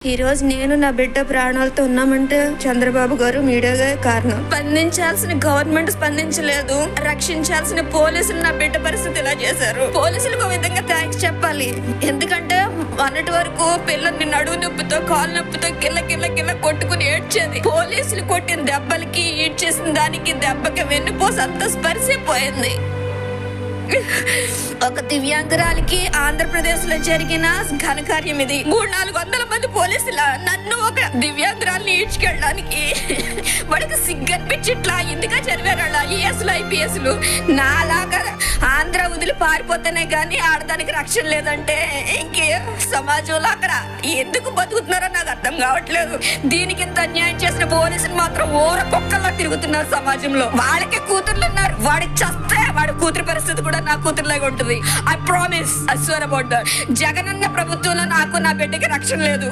ఈ రోజు నేను నా బిడ్డ ప్రాణాలతో ఉన్నామంటే చంద్రబాబు గారు మీడియాగా కారణం. స్పందించాల్సిన గవర్నమెంట్ స్పందించలేదు, రక్షించాల్సిన పోలీసులు నా బిడ్డ పరిస్థితి ఇలా చేశారు. పోలీసులకు ఒక విధంగా థ్యాంక్స్ చెప్పాలి. ఎందుకంటే మొన్నటి వరకు పిల్లల్ని నడువు నొప్పితో కాలు నొప్పితో కిల్ల కిల్ల కిల్ల కొట్టుకుని ఏడ్చేది. పోలీసులు కొట్టిన దెబ్బలకి ఈడ్చేసిన దానికి దెబ్బకి వెన్నుపోసి అంత స్పర్శపోయింది. ఒక దివ్యాంగురాలికి ఆంధ్రప్రదేశ్ లో జరిగిన ఘనకార్యం ఇది. 300-400 మంది పోలీసుల నన్ను ఒక దివ్యాంగురాల్ని ఈడ్చుకెళ్ళడానికి వాడికి సిగ్గనిపించి ఇట్లా ఎందుగా చదివారు ఐఏఎస్లు ఐపీఎస్లు. నాలాగా ఆంధ్ర వదిలి పారిపోతేనే గానీ ఆడదానికి రక్షణ లేదంటే ఇంకే సమాజంలో అక్కడ ఎందుకు బతుకుతున్నారో నాకు అర్థం కావట్లేదు. దీనికి ఇంత అన్యాయం చేసిన పోలీసులు మాత్రం ఊర కుక్కల్లా తిరుగుతున్నారు సమాజంలో. వాళ్ళకే కూతుర్లు ఉన్నారు, వాడికి చస్తే వాడి కూతురు పరిస్థితి కూడా నా కూతురులాగా ఉంటుంది. I promise, I swear about that. Jagananna ప్రభుత్వంలో నాకు నా బిడ్డకి రక్షణ లేదు.